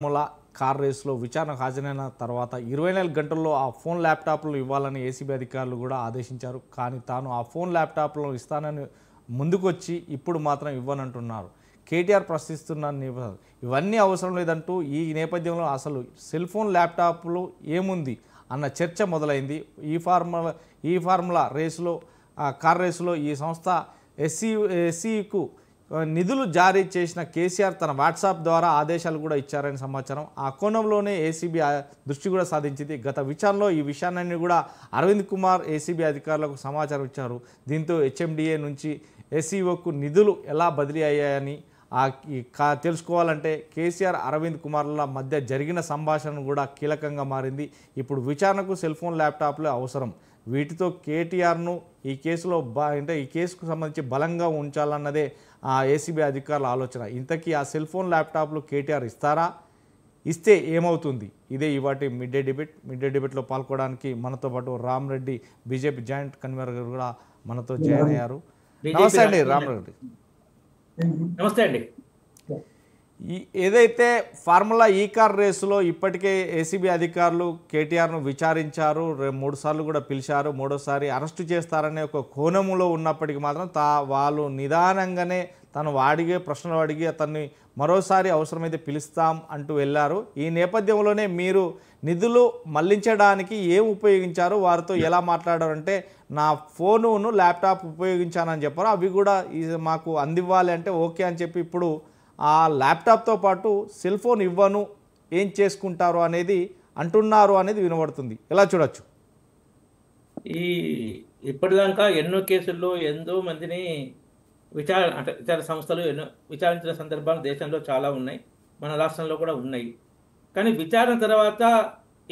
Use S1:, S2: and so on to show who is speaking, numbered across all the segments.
S1: Formula car రేసులో విచారణకు హాజరైన తర్వాత 24 గంటల్లో ఆ ఫోన్ ల్యాప్టాప్లు ఇవ్వాలని ఏసీబీ అధికారులు కూడా ఆదేశించారు. కానీ తాను ఆ ఫోన్ ల్యాప్టాప్లను ఇస్తానని ముందుకొచ్చి ఇప్పుడు మాత్రం ఇవ్వనంటున్నారు. కేటీఆర్ ప్రశ్నిస్తున్న ఇవన్నీ అవసరం లేదంటూ ఈ నేపథ్యంలో అసలు సెల్ ఫోన్ ల్యాప్టాప్లు ఏముంది అన్న చర్చ మొదలైంది. ఈ ఫార్ములా రేసులో కార్ రేసులో ఈ సంస్థ ఎస్సీకు నిధులు జారీ చేసిన కేసీఆర్ తన వాట్సాప్ ద్వారా ఆదేశాలు కూడా ఇచ్చారని సమాచారం. ఆ కోణంలోనే ఏసీబీ దృష్టి కూడా సాధించింది. గత విచారణలో ఈ విషయాన్ని కూడా అరవింద్ కుమార్ ఏసీబీ అధికారులకు సమాచారం ఇచ్చారు. దీంతో హెచ్ఎండిఏ నుంచి ఎస్సీఓకు నిధులు ఎలా బదిలీ అయ్యాయని తెలుసుకోవాలంటే కేసీఆర్ అరవింద్ కుమార్ల మధ్య జరిగిన సంభాషణ కూడా కీలకంగా మారింది. ఇప్పుడు విచారణకు సెల్ ఫోన్ ల్యాప్టాప్లే అవసరం. వీటితో కేటీఆర్ను ఈ కేసులో ఈ కేసుకు సంబంధించి బలంగా ఉంచాలన్నదే ఏసీబీ అధికారుల ఆలోచన. ఇంతకీ ఆ సెల్ ఫోన్ ల్యాప్టాప్లు కేటీఆర్ ఇస్తారా? ఇస్తే ఏమవుతుంది? ఇదే ఇవాటి మిడ్ డే డిబేట్లో పాల్గొనడానికి మనతో పాటు రామరెడ్డి బీజేపీ జాయింట్ కన్వీనర్ గారు కూడా మనతో జాయిన్ అయ్యారు. నమస్తే అండి రామరెడ్డి.
S2: నమస్తే అండి.
S1: ఏదైతే ఫార్ములా ఈ కార్ రేసులో ఇప్పటికే ఏసీబీ అధికారులు కేటీఆర్ను విచారించారు, 3 సార్లు కూడా పిలిచారు, 3వసారి అరెస్టు చేస్తారనే ఒక కోణంలో ఉన్నప్పటికీ మాత్రం వాళ్ళు నిదానంగానే తను అడిగే ప్రశ్నలు అడిగి అతన్ని మరోసారి అవసరమైతే పిలుస్తాం అంటూ వెళ్ళారు. ఈ నేపథ్యంలోనే మీరు నిధులు మళ్లించడానికి ఏం ఉపయోగించారు, వారితో ఎలా మాట్లాడారంటే నా ఫోనును ల్యాప్టాప్ ఉపయోగించానని చెప్పారు. అవి కూడా మాకు అందివ్వాలి అంటే ఓకే అని చెప్పి ఇప్పుడు ఆ ల్యాప్టాప్తో పాటు సెల్ ఫోన్ ఇవ్వను, ఏం చేసుకుంటారు అనేది అంటున్నారు అనేది వినబడుతుంది. ఎలా చూడొచ్చు?
S2: ఇప్పటిదాకా ఎన్నో కేసుల్లో ఎంతో మందిని విచార సంస్థలు ఎన్నో విచారించిన సందర్భాలు దేశంలో చాలా ఉన్నాయి, మన రాష్ట్రంలో కూడా ఉన్నాయి. కానీ విచారణ తర్వాత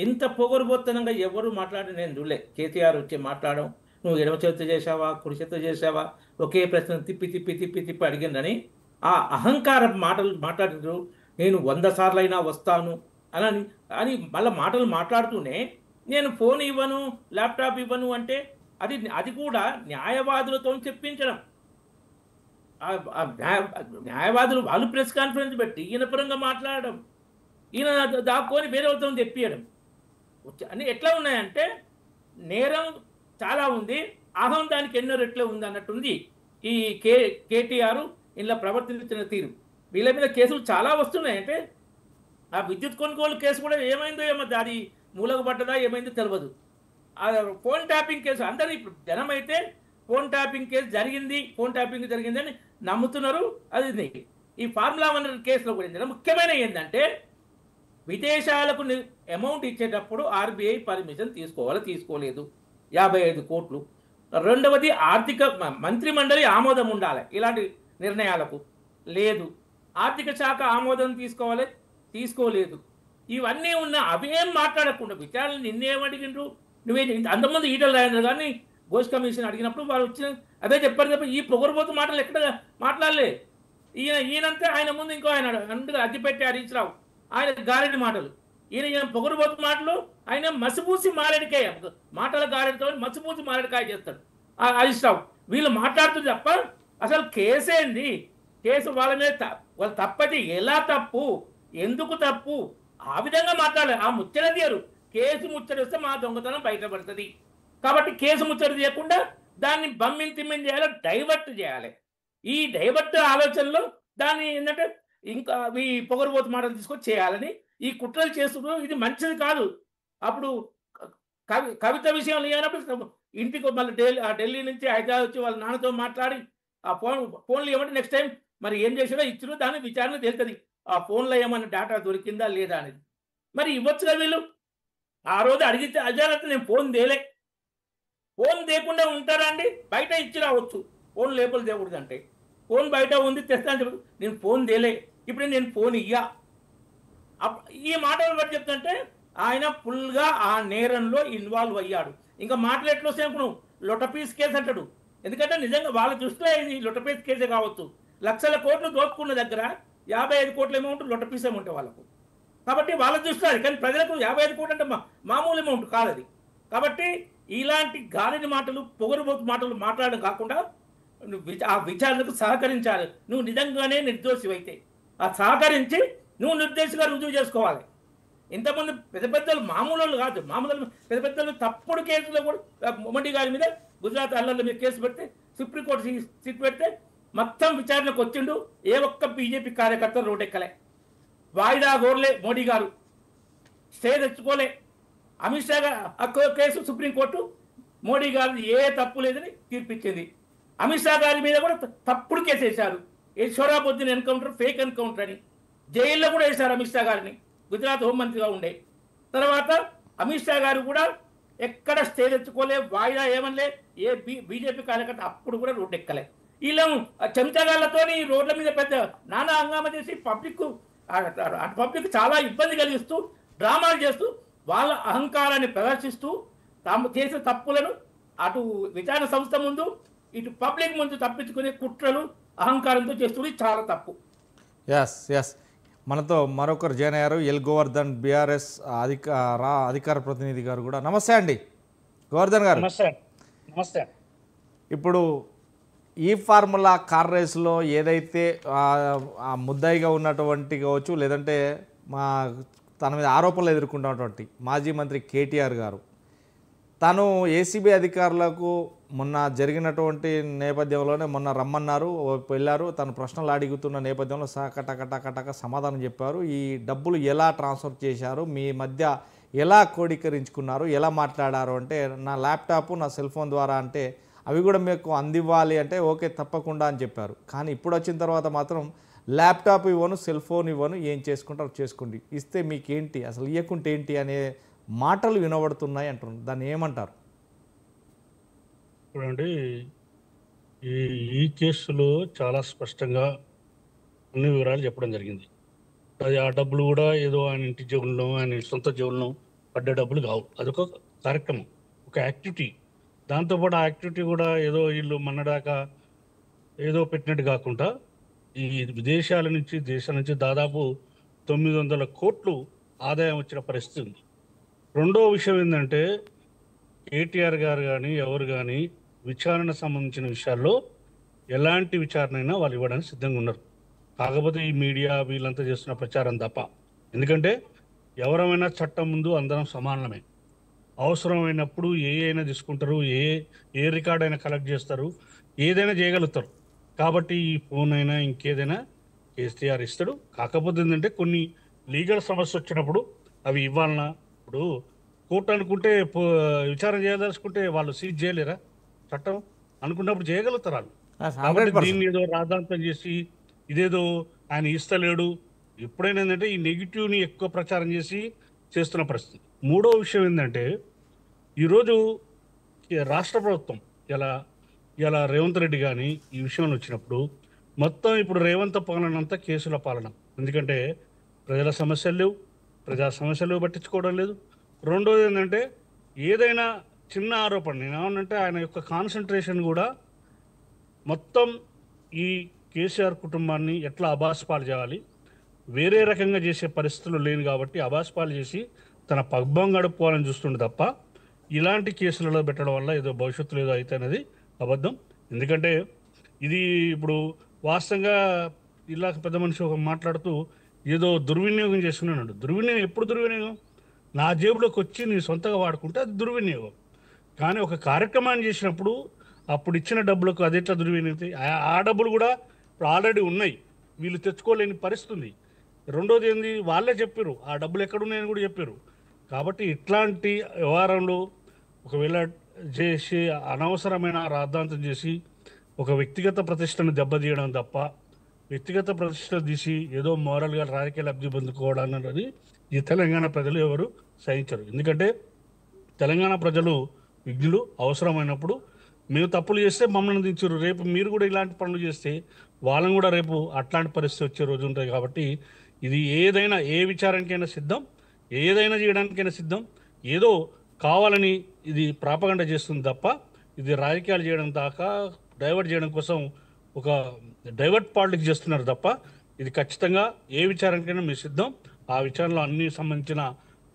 S2: ఇంత పొగరుబోత్తనంగా ఎవరు మాట్లాడి నేను చూడలే. కేసీఆర్ వచ్చి మాట్లాడడం, నువ్వు ఎడమ చేతితో చేసావా కుడి చేతితో చేసావా, ఒకే ప్రశ్న తిప్పి తిప్పి తిప్పి తిప్పి అడిగిందని ఆ అహంకార మాటలు మాట్లాడుతూ నేను 100 సార్లైనా వస్తాను అని మళ్ళీ మాటలు మాట్లాడుతూనే నేను ఫోన్ ఇవ్వను ల్యాప్టాప్ ఇవ్వను అంటే అది కూడా న్యాయవాదులతో చెప్పించడం. న్యాయవాదులు వాళ్ళు ప్రెస్ కాన్ఫరెన్స్ పెట్టి ఈయన పరంగా మాట్లాడడం, ఈయన దాక్కొని వేరే వాళ్ళతో తెప్పియడం అన్నీ ఎట్లా ఉన్నాయంటే నేరం చాలా ఉంది, అహం దానికి ఎన్నో రెట్లే ఉంది అన్నట్టుంది ఈ కేటీఆర్ ఇలా ప్రవర్తించిన తీరు. వీళ్ళ మీద కేసులు చాలా వస్తున్నాయి. అంటే ఆ విద్యుత్ కొనుగోలు కేసు కూడా ఏమైందో ఏమో, అది మూలకు పడ్డదా ఏమైందో తెలియదు. ఆ ఫోన్ ట్యాపింగ్ కేసు అందరూ ఇప్పుడు జనం అయితే ఫోన్ ట్యాపింగ్ కేసు జరిగింది, ఫోన్ ట్యాపింగ్ జరిగిందని నమ్ముతున్నారు. అది ఈ ఫార్ములా 1 కేసులో కూడా ముఖ్యమైన ఏంటంటే విదేశాలకు అమౌంట్ ఇచ్చేటప్పుడు ఆర్బీఐ పర్మిషన్ తీసుకోలేదు, 55 కోట్లు. రెండవది ఆర్థిక మంత్రి మండలి ఆమోదం ఉండాలి, ఇలాంటి నిర్ణయాలకు లేదు. ఆర్థిక శాఖ ఆమోదం తీసుకోలేదు. ఇవన్నీ ఉన్న అవేం మాట్లాడకుండా విచారణ నిన్నేమడిగిండ్రు, నువ్వే అంతమంది ఈటల రాజేంద్ర గారిని ఘోష్ కమిషన్ అడిగినప్పుడు వాళ్ళు వచ్చిన అదే చెప్పారు తప్ప ఈ పొగరుబోతు మాటలు ఎక్కడ మాట్లాడలే. ఈయనంతా ఆయన ముందు ఇంకో ఆయన అందుకు అగ్గిపెట్టి హరీష్ రావు ఆయన గారెడి మాటలు, ఈయన పొగరుబోతు మాటలు, ఆయన మసిపూసి మారేడికాయ మాటల గారెడితో మసిపూసి మారేడికాయ చేస్తాడు హరీష్ రావు. వీళ్ళు మాట్లాడుతుంది తప్ప అసలు కేసేంది, కేసు వాళ్ళ మీద వాళ్ళు తప్పది, ఎలా తప్పు, ఎందుకు తప్పు, ఆ విధంగా మాట్లాడాలి. ఆ ముచ్చట తీయరు. కేసు ముచ్చట వస్తే మా దొంగతనం బయటపడుతుంది కాబట్టి కేసు ముచ్చట తీయకుండా దాన్ని తిమ్మిని చేయాలి, డైవర్ట్ చేయాలి. ఈ డైవర్ట్ ఆలోచనలో దాన్ని ఏంటంటే ఇంకా ఈ పొగరుబోతు మాటలు తీసుకొని చేయాలని ఈ కుట్రలు చేస్తున్నారు. ఇది మంచిది కాదు. అప్పుడు కవిత విషయంలో ఏమైనప్పుడు ఇంటికి మళ్ళీ ఢిల్లీ నుంచి హైదరాబాద్ వచ్చి వాళ్ళ నాన్నతో మాట్లాడి ఆ ఫోన్లు ఏమంటే నెక్స్ట్ టైం మరి ఏం చేసినా ఇచ్చినా దాని విచారణ తెలుస్తుంది, ఆ ఫోన్లో ఏమన్నా డేటా దొరికిందా లేదా అనేది. మరి ఇవ్వచ్చుగా వీళ్ళు. ఆ రోజు అడిగితే అజాగ్రత్త నేను ఫోన్ తేకుండా ఉంటారా అండి? బయట ఇచ్చి రావచ్చు, ఫోన్ లేబుల్ తేకూడదు అంటే. ఫోన్ బయట ఉంది తెస్తాను చెప్పి నేను ఫోన్ తేలే, ఇప్పుడు నేను ఫోన్ ఇయ్యా. ఈ మాటలు బట్టి చెప్తుంటే ఆయన ఫుల్గా ఆ నేరంలో ఇన్వాల్వ్ అయ్యాడు. ఇంకా మాటలు ఎట్లా వస్తాయి అనుకున్నావు, లొటపీస్ కేసు అంటాడు. ఎందుకంటే నిజంగా వాళ్ళ దృష్టిలో ఇది లొటపీస్ కేసే కావచ్చు. లక్షల కోట్లు దోపుకున్న దగ్గర 55 కోట్ల అమౌంట్ లొటపీస్ అమౌంట్ వాళ్ళకు. కాబట్టి వాళ్ళ దృష్టిలో అది, కానీ ప్రజలకు 55 కోట్లు అంటే మామూలు అమౌంట్ కాదు అది. కాబట్టి ఇలాంటి గాలిని మాటలు పొగరుబోతు మాటలు మాట్లాడడం కాకుండా ఆ విచారణకు సహకరించాలి. నువ్వు నిజంగానే నిర్దోషివైతే ఆ సహకరించి నువ్వు నిర్దేశంగా రుజువు చేసుకోవాలి. ఇంతమంది పెద్ద పెద్దలు మామూలు కాదు, మామూలు పెద్ద పెద్దలు తప్పుడు కేసులో కూడా మోడీ గారి మీద గుజరాత్ అల్లర్ల మీద కేసు పెడితే సుప్రీంకోర్టు సీట్ పెడితే మొత్తం విచారణకు వచ్చిండు. ఏ ఒక్క బీజేపీ కార్యకర్త రోడ్డెక్కలే, వాయిదా కోరలే, మోడీ గారు స్టే తెచ్చుకోలే. అమిత్ షా గారు కేసు సుప్రీంకోర్టు మోడీ గారు ఏ తప్పు లేదని తీర్పిచ్చింది. అమిత్ షా గారి మీద కూడా తప్పుడు కేసు వేశారు. షోరాబుద్దీన్ ఎన్కౌంటర్ ఫేక్ ఎన్కౌంటర్ అని జైల్లో కూడా వేశారు అమిత్ షా గారిని, గుజరాత్ హోంమంత్రిగా ఉండే. తర్వాత అమిత్ షా గారు కూడా ఎక్కడ స్టే తెచ్చుకోలే, వాయిదా ఏమనలే. ఏ బీజేపీ కార్యకర్త అప్పుడు కూడా రోడ్డు ఎక్కలే. వీళ్ళ చెంచగాళ్లతో రోడ్ల మీద పెద్ద నానా హంగామా చేసి పబ్లిక్ చాలా ఇబ్బంది కలిగిస్తూ డ్రామాలు చేస్తూ వాళ్ళ అహంకారాన్ని ప్రదర్శిస్తూ తాము చేసిన తప్పులను అటు విచారణ సంస్థ ముందు ఇటు పబ్లిక్ ముందు తప్పించుకునే కుట్రలు అహంకారంతో చేస్తుంది, చాలా తప్పు.
S1: ఎస్ మనతో మరొకరు జాయిన్ అయ్యారు, ఎల్ గోవర్ధన్, బీఆర్ఎస్ అధికార ప్రతినిధి గారు కూడా. నమస్తే అండి గోవర్ధన్ గారు.
S2: నమస్తే.
S1: ఇప్పుడు ఈ ఫార్ములా కార్ రేస్లో ఏదైతే ముద్దాయిగా ఉన్నటువంటి కావచ్చు, లేదంటే తన మీద ఆరోపణలు ఎదుర్కొన్నటువంటి మాజీ మంత్రి కేటీఆర్ గారు, తను ఏసీబీ అధికారులకు మొన్న జరిగినటువంటి నేపథ్యంలోనే మొన్న రమ్మన్నారు, వెళ్ళారు, తను ప్రశ్నలు అడుగుతున్న నేపథ్యంలో కటకటకటక సమాధానం చెప్పారు. ఈ డబ్బులు ఎలా ట్రాన్స్ఫర్ చేశారు, మీ మధ్య ఎలా కోడీకరించుకున్నారు, ఎలా మాట్లాడారు అంటే, నా ల్యాప్టాప్ నా సెల్ ఫోన్ ద్వారా అంటే అవి కూడా మీకు అందివ్వాలి అంటే ఓకే తప్పకుండా అని చెప్పారు. కానీ ఇప్పుడు వచ్చిన తర్వాత మాత్రం ల్యాప్టాప్ ఇవ్వను, సెల్ ఫోన్ ఇవ్వను, ఏం చేసుకుంటారు చేసుకోండి, ఇస్తే మీకేంటి, అసలు ఇవ్వకుంటే ఏంటి అనే మాటలు వినబడుతున్నాయి అంటున్నారు. దాన్ని ఏమంటారు?
S3: చూడండి, ఈ కేసులో చాలా స్పష్టంగా అన్ని వివరాలు చెప్పడం జరిగింది. అది ఆ డబ్బులు కూడా ఏదో ఆయన ఇంటి జేబుల్లో, ఆయన సొంత జేబుల్లో పడ్డ డబ్బులు కావు. అదొక కార్యక్రమం, ఒక యాక్టివిటీ. దాంతోపాటు ఆ యాక్టివిటీ కూడా ఏదో వీళ్ళు మొన్నదాకా ఏదో పెట్టినట్టు కాకుండా ఈ విదేశాల నుంచి, దేశాల నుంచి దాదాపు 900 కోట్లు ఆదాయం వచ్చిన పరిస్థితి ఉంది. రెండో విషయం ఏంటంటే, కేటీఆర్ గారు కానీ ఎవరు కానీ విచారణ సంబంధించిన విషయాల్లో ఎలాంటి విచారణ అయినా వాళ్ళు ఇవ్వడానికి సిద్ధంగా ఉన్నారు. కాకపోతే ఈ మీడియా వీళ్ళంతా చేస్తున్న ప్రచారం తప్ప. ఎందుకంటే ఎవరైనా చట్టం ముందు అందరం సమానమే. అవసరమైనప్పుడు అయినా తీసుకుంటారు, ఏ రికార్డ్ అయినా కలెక్ట్ చేస్తారు, ఏదైనా చేయగలుగుతారు. కాబట్టి ఈ ఫోన్ అయినా ఇంకేదైనా కేసీఆర్ ఇస్తాడు. కాకపోతే ఏంటంటే కొన్ని లీగల్ సమస్య వచ్చినప్పుడు అవి ఇవ్వాలన్నా, ఇప్పుడు కోర్టు అనుకుంటే విచారణ చేయదలుచుకుంటే వాళ్ళు సీజ్ చేయలేరా? చట్టం అనుకున్నప్పుడు చేయగలుగుతారు వాళ్ళు. కాబట్టి దీన్ని ఏదో రాద్ధాంతం చేసి ఇదేదో ఆయన ఇస్తలేడు, ఎప్పుడైనా ఏంటంటే ఈ నెగిటివ్ని ఎక్కువ ప్రచారం చేసి చేస్తున్న పరిస్థితి. మూడో విషయం ఏంటంటే, ఈరోజు రాష్ట్ర ప్రభుత్వం ఇలా రేవంత్ రెడ్డి కానీ ఈ విషయంలో వచ్చినప్పుడు మొత్తం ఇప్పుడు రేవంత్ పాలన అంతా కేసుల పాలన. ఎందుకంటే ప్రజల సమస్యలు లేవు, ప్రజా సమస్యలు పట్టించుకోవడం లేదు. రెండోది ఏంటంటే, ఏదైనా చిన్న ఆరోపణ, నేనేమనంటే ఆయన యొక్క కాన్సన్ట్రేషన్ కూడా మొత్తం ఈ కేసీఆర్ కుటుంబాన్ని ఎట్లా అబాస్పాలు చేయాలి, వేరే రకంగా చేసే పరిస్థితులు లేని కాబట్టి అబాస్పాలు చేసి తన పగ్భం గడుపుకోవాలని చూస్తుండే తప్ప ఇలాంటి కేసులలో పెట్టడం వల్ల ఏదో భవిష్యత్తులో ఏదో అయితే అనేది అబద్ధం. ఎందుకంటే ఇది ఇప్పుడు వాస్తవంగా ఇలా పెద్ద మనిషి ఒక మాట్లాడుతూ ఏదో దుర్వినియోగం చేస్తున్నాడు. దుర్వినియోగం ఎప్పుడు దుర్వినియోగం? నా జేబులోకి వచ్చి నీ సొంతంగా వాడుకుంటే అది దుర్వినియోగం. కానీ ఒక కార్యక్రమాన్ని చేసినప్పుడు అప్పుడు ఇచ్చిన డబ్బులకు అది ఎట్లా దుర్వినియోగం? ఆ డబ్బులు కూడా ఇప్పుడు ఆల్రెడీ ఉన్నాయి, వీళ్ళు తెచ్చుకోలేని పరిస్థితి ఉంది. రెండోది ఏంది, వాళ్ళే చెప్పారు ఆ డబ్బులు ఎక్కడున్నాయని కూడా చెప్పారు. కాబట్టి ఇట్లాంటి వ్యవహారంలో ఒకవేళ చేసి అనవసరమైన రాద్ధాంతం చేసి ఒక వ్యక్తిగత ప్రతిష్టను దెబ్బతీయడం తప్ప, వ్యక్తిగత ప్రతిష్ట తీసి ఏదో మోరల్గా రాజకీయ లబ్ధి పొందుకోవడం అన్నది ఈ తెలంగాణ ప్రజలు ఎవరు సహించరు. ఎందుకంటే తెలంగాణ ప్రజలు విజ్ఞులు. అవసరమైనప్పుడు మేము తప్పులు చేస్తే మమ్మల్ని దించారు, రేపు మీరు కూడా ఇలాంటి పనులు చేస్తే వాళ్ళని కూడా రేపు అట్లాంటి పరిస్థితి వచ్చే రోజు ఉంటుంది. కాబట్టి ఇది ఏదైనా, ఏ విచారణకైనా సిద్ధం, ఏదైనా చేయడానికైనా సిద్ధం. ఏదో కావాలని ఇది ప్రాపగండ చేస్తుంది తప్ప ఇది రాజకీయాలు చేయడం దాకా డైవర్ట్ చేయడం కోసం ఒక డైవర్ట్ పాలిటిక్స్ చేస్తున్నారు తప్ప ఇది ఖచ్చితంగా ఏ విచారణకైనా మేము సిద్ధం. ఆ విచారణలో అన్ని సంబంధించిన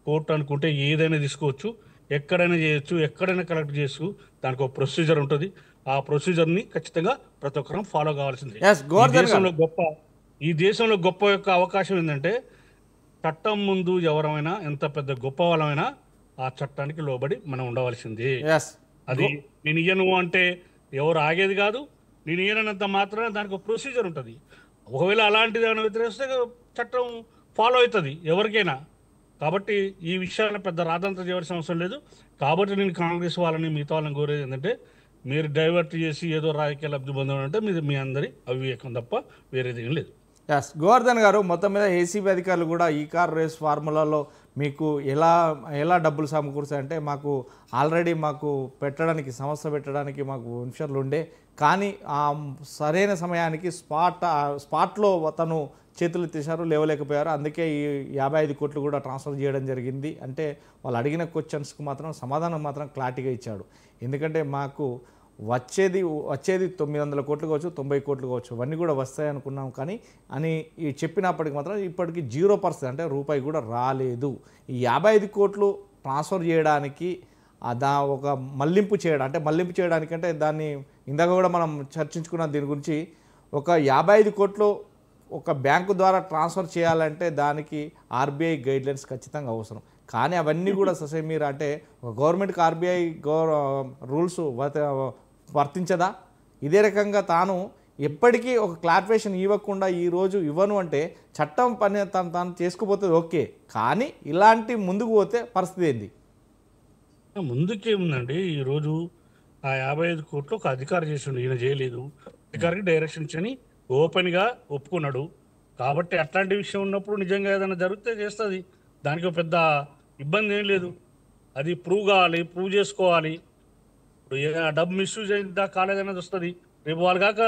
S3: కోర్టు అనుకుంటే ఏదైనా తీసుకోవచ్చు, ఎక్కడైనా చేయొచ్చు, ఎక్కడైనా కలెక్ట్ చేయొచ్చు. దానికి ఒక ప్రొసీజర్ ఉంటుంది. ఆ ప్రొసీజర్ని ఖచ్చితంగా ప్రతి ఒక్కరం ఫాలో కావాల్సిందే. దేశంలో గొప్ప ఈ దేశంలో గొప్ప యొక్క అవకాశం ఏంటంటే చట్టం ముందు ఎవరైనా ఎంత పెద్ద గొప్ప వాళ్ళమైనా ఆ చట్టానికి లోబడి మనం ఉండవలసింది.
S1: ఎస్
S3: అది నేను ఇయ్యను అంటే ఎవరు ఆగేది కాదు. నేను ఇయ్యనంత మాత్రమే దానికి ఒక ప్రొసీజర్ ఉంటుంది. ఒకవేళ అలాంటిది ఏమైనా వ్యతిరేకిస్తే చట్టం ఫాలో అవుతుంది ఎవరికైనా. కాబట్టి ఈ విషయాన్ని పెద్ద రాదంతా చేయవలసిన అవసరం లేదు. కాబట్టి నేను కాంగ్రెస్ వాళ్ళని మిగతా వాళ్ళని కోరేది ఏంటంటే మీరు డైవర్ట్ చేసి ఏదో రాజకీయ లబ్ధి పొందడం అంటే మీ అందరి అవివేకం తప్ప వేరేది ఏం లేదు.
S1: ఎస్ గోవర్ధన్ గారు, మొత్తం మీద ఏసీబీ అధికారులు కూడా ఈ కార్ రేస్ ఫార్ములాలో మీకు ఎలా డబ్బులు సమకూరుస్తాయంటే మాకు ఆల్రెడీ పెట్టడానికి సంస్థ పెట్టడానికి మాకు ఇన్ఫర్లు ఉండే, కానీ ఆ సరైన సమయానికి స్పాట్లో తను చేతులు ఎత్తేసారు, లేవలేకపోయారు. అందుకే ఈ 55 కోట్లు కూడా ట్రాన్స్ఫర్ చేయడం జరిగింది. అంటే వాళ్ళు అడిగిన క్వశ్చన్స్కి మాత్రం సమాధానం మాత్రం క్లారిటీగా ఇచ్చాడు. ఎందుకంటే మాకు వచ్చేది 900 కోట్లు కావచ్చు, 90 కోట్లు కావచ్చు, అవన్నీ కూడా వస్తాయి అనుకున్నాం, కానీ అని చెప్పినప్పటికి మాత్రం ఇప్పటికి 0% అంటే రూపాయి కూడా రాలేదు. ఈ 55 కోట్లు ట్రాన్స్ఫర్ చేయడానికి ఒక మళ్లింపు చేయడానికి అంటే దాన్ని ఇందాక కూడా మనం చర్చించుకున్న దీని గురించి, ఒక 55 కోట్లు ఒక బ్యాంకు ద్వారా ట్రాన్స్ఫర్ చేయాలంటే దానికి ఆర్బీఐ గైడ్లైన్స్ ఖచ్చితంగా అవసరం. కానీ అవన్నీ కూడా ససేమీరా అంటే ఒక గవర్నమెంట్కి ఆర్బీఐ రూల్స్ వర్తించదా? ఇదే రకంగా తాను ఎప్పటికీ ఒక క్లారిఫికేషన్ ఇవ్వకుండా ఈరోజు ఇవ్వను అంటే చట్టం పని తాను చేసుకుపోతుంది ఓకే, కానీ ఇలాంటి ముందుకు పోతే పరిస్థితి ఏంది?
S3: ముందుకేముందండి, ఈరోజు ఆ 55 కోట్లు ఒక అధికారి చేసిండు, ఈయన చేయలేదు. అధికారికి డైరెక్షన్ ఇచ్చని ఓపెన్గా ఒప్పుకున్నాడు. కాబట్టి అట్లాంటి విషయం ఉన్నప్పుడు నిజంగా ఏదైనా జరిగితే చేస్తుంది. దానికి ఒక పెద్ద ఇబ్బంది ఏం లేదు. అది ప్రూవ్ చేసుకోవాలి. ఇప్పుడు డబ్బు మిస్యూజ్ అయిందా కాలేదనేది వస్తుంది. రేపు వాళ్ళు కాక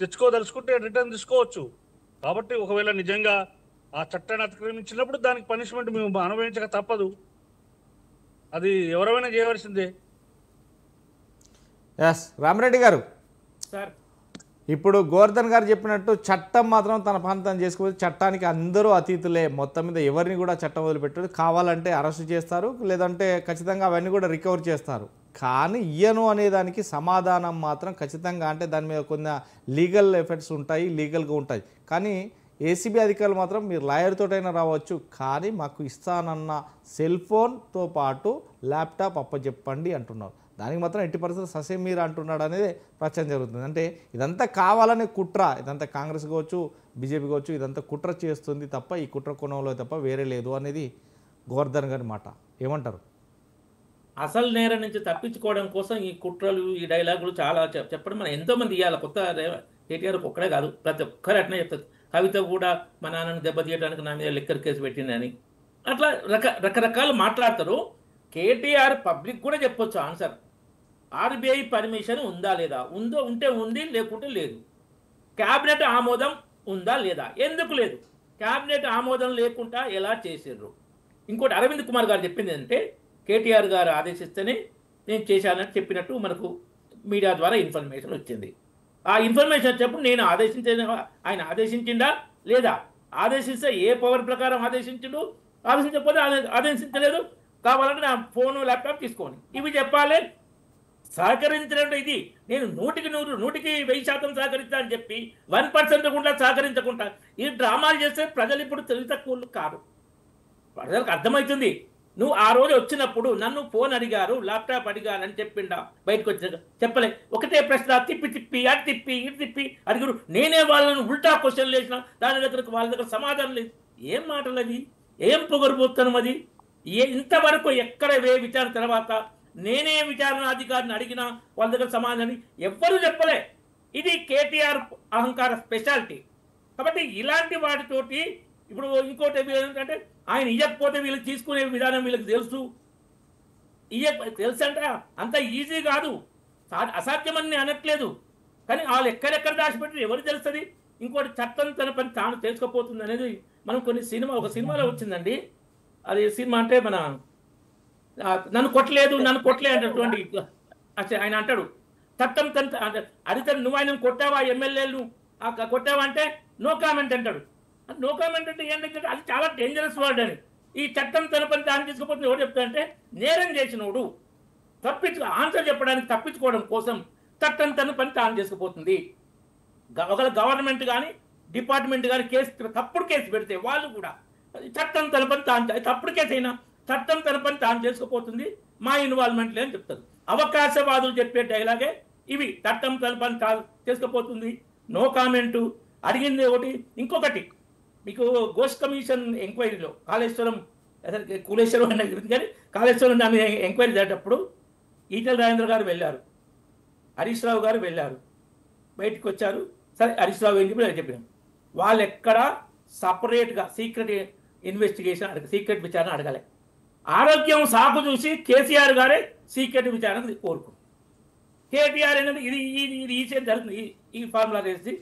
S3: తెచ్చుకోదలుచుకుంటే రిటర్న్ తీసుకోవచ్చు. కాబట్టి ఒకవేళ నిజంగా ఆ చట్టాన్ని అతిక్రమించినప్పుడు దానికి పనిష్మెంట్ మేము అనుభవించక తప్పదు. అది ఎవరైనా చేయవలసిందే.
S1: ఎస్ రామరెడ్డి గారు,
S2: సార్
S1: ఇప్పుడు గోవర్ధన్ గారు చెప్పినట్టు చట్టం మాత్రం తన పని తను చేసుకోవచ్చు. చట్టానికి అందరూ అతీతులే. మొత్తం మీద ఎవరిని కూడా చట్టం వదిలిపెట్టదు. కావాలంటే అరెస్ట్ చేస్తారు, లేదంటే ఖచ్చితంగా అవన్నీ కూడా రికవర్ చేస్తారు. కానీ ఇయ్యను అనేదానికి సమాధానం మాత్రం ఖచ్చితంగా, అంటే దాని మీద కొన్ని లీగల్ ఎఫెక్ట్స్ ఉంటాయి, లీగల్గా ఉంటాయి. కానీ ఏసీబీ అధికారులు మాత్రం మీరు లాయర్తోటైనా రావచ్చు, కానీ మాకు ఇస్తానన్న సెల్ ఫోన్తో పాటు ల్యాప్టాప్ అప్పచెప్పండి అంటున్నారు. దానికి మాత్రం ఎట్టి పరిస్థితులు ససేమీరా అంటున్నాడు అనేది ప్రచారం జరుగుతుంది. అంటే ఇదంతా కావాలనే కుట్ర, ఇదంతా కాంగ్రెస్ కావచ్చు, బీజేపీ కావచ్చు, ఇదంతా కుట్ర చేస్తుంది తప్ప ఈ కుట్ర కోణంలో తప్ప వేరే లేదు అనేది గోవర్ధన్ గారి మాట. ఏమంటారు?
S2: అసలు నేరం నుంచి తప్పించుకోవడం కోసం ఈ కుట్రలు, ఈ డైలాగులు చాలా చెప్పడం మనం ఎంతోమంది ఇవ్వాలి. కొత్త కేటీఆర్ ఒక్కడే కాదు, ప్రతి ఒక్కరు అట్నే చెప్తారు. కవిత కూడా మా నాన్నని దెబ్బతీయడానికి నా మీద లిక్కర్ కేసు పెట్టిందని అట్లా రకరకాలు మాట్లాడతారు. కేటీఆర్ పబ్లిక్ కూడా చెప్పొచ్చు ఆన్సర్. ఆర్బీఐ పర్మిషన్ ఉందా లేదా? ఉంటే ఉంది, లేకుంటే లేదు. క్యాబినెట్ ఆమోదం ఉందా లేదా? ఎందుకు లేదు? క్యాబినెట్ ఆమోదం లేకుండా ఎలా చేసారు? ఇంకోటి అరవింద్ కుమార్ గారు చెప్పింది ఏంటంటే కేటీఆర్ గారు ఆదేశిస్తేనే నేను చేశానని చెప్పినట్టు మనకు మీడియా ద్వారా ఇన్ఫర్మేషన్ వచ్చింది. ఆ ఇన్ఫర్మేషన్ వచ్చేప్పుడు నేను ఆయన ఆదేశించిండా లేదా? ఆదేశిస్తే ఏ పవర్ ప్రకారం ఆదేశించిండు? ఆదేశించకపోతే ఆదేశించలేదు, కావాలంటే నా ఫోను ల్యాప్టాప్ తీసుకోండి, ఇవి చెప్పాలి. సహకరించినట్టు ఇది నేను 100కి 1000% సహకరిస్తా అని చెప్పి 1% కూడా సహకరించకుండా ఈ డ్రామాలు చేస్తే ప్రజలు ఇప్పుడు తెలివి తక్కువలు కాదు. ప్రజలకు అర్థమవుతుంది. నువ్వు ఆ రోజు వచ్చినప్పుడు నన్ను ఫోన్ అడిగారు, ల్యాప్టాప్ అడిగారు అని చెప్పిండా? బయటకు వచ్చాక చెప్పలే. ఒకటే ప్రశ్న తిప్పి అటు తిప్పి అడిగారు. నేనే వాళ్ళను ఉల్టా క్వశ్చన్లు వేసిన, దాని దగ్గరకు వాళ్ళ దగ్గర సమాధానం లేదు. ఏం మాటలు అది? ఏం పొగరుపోతాను అది? ఇంతవరకు ఎక్కడ విచారణ తర్వాత నేనే విచారణ అధికారిని అడిగినా వాళ్ళ దగ్గర సమాధానం ఎవ్వరూ చెప్పలే. ఇది కేటీఆర్ అహంకార స్పెషాలిటీ. కాబట్టి ఇలాంటి వాటితోటి ఇప్పుడు ఇంకోటి ఏంటంటే ఆయన ఇవ్వకపోతే వీళ్ళకి తీసుకునే విధానం వీళ్ళకి తెలుసు. తెలుసు అంటే అంత ఈజీ కాదు, అసాధ్యమని అనట్లేదు. కానీ వాళ్ళు ఎక్కడెక్కడ దాచిపెట్టి ఎవరు తెలుస్తుంది? ఇంకోటి చట్టం తన పని తాను తెలుసుకోపోతుంది అనేది మనం ఒక సినిమాలో వచ్చిందండి. అది సినిమా అంటే మన నన్ను కొట్టలేదు అనేటువంటి ఆయన అంటాడు, చట్టం తన అడిగితే నువ్వు ఆయన కొట్టావా, ఎమ్మెల్యేలు కొట్టావా అంటే నో కామెంట్ అంటాడు. నో కామెంట్ అంటే ఏంటంటే అది చాలా డేంజరస్ వర్డ్ అని. ఈ చట్టం తన పని తాను తీసుకుపోతుంది. ఎవరు చెప్తాడంటే నేరం చేసినోడు ఆన్సర్ చెప్పడానికి తప్పించుకోవడం కోసం చట్టం తన పని తాను చేసుకుపోతుంది. ఒకవేళ గవర్నమెంట్ కానీ డిపార్ట్మెంట్ గారు తప్పుడు కేసు పెడితే వాళ్ళు కూడా చట్టం తలపని తాను తప్పుడు కేసు అయినా చట్టం తలపని తాను చేసుకుపోతుంది, మా ఇన్వాల్వ్మెంట్ లేదని చెప్తారు. అవకాశవాదులు చెప్పే డైలాగే ఇవి. చట్టం తలపని చేసుకుపోతుంది, నో కామెంటు. అడిగింది ఒకటి. ఇంకొకటి, మీకు గోస్ట్ కమిషన్ ఎంక్వైరీలో కాళేశ్వరం, అసలు కులేశ్వరం అన్న కానీ కాళేశ్వరం దాన్ని ఎంక్వైరీ చేసేటప్పుడు ఈటెల రాజేంద్ర గారు వెళ్ళారు, హరీష్ రావు గారు వెళ్ళారు, బయటకు వచ్చారు. సరే హరీష్ రావు ఏం చెప్పి చెప్పినాం. వాళ్ళు ఎక్కడ సపరేట్గా సీక్రెట్ ఇన్వెస్టిగేషన్ సీక్రెట్ విచారణ అడగలే. ఆరోగ్యం సాకు చూసి కేసీఆర్ గారే సీక్రెట్ విచారణ కోరుకు. కేటీఆర్ అనేది ఇది ఇది ఇది ఈసీ జరుగుతుంది, ఈ ఫార్ములా వేసి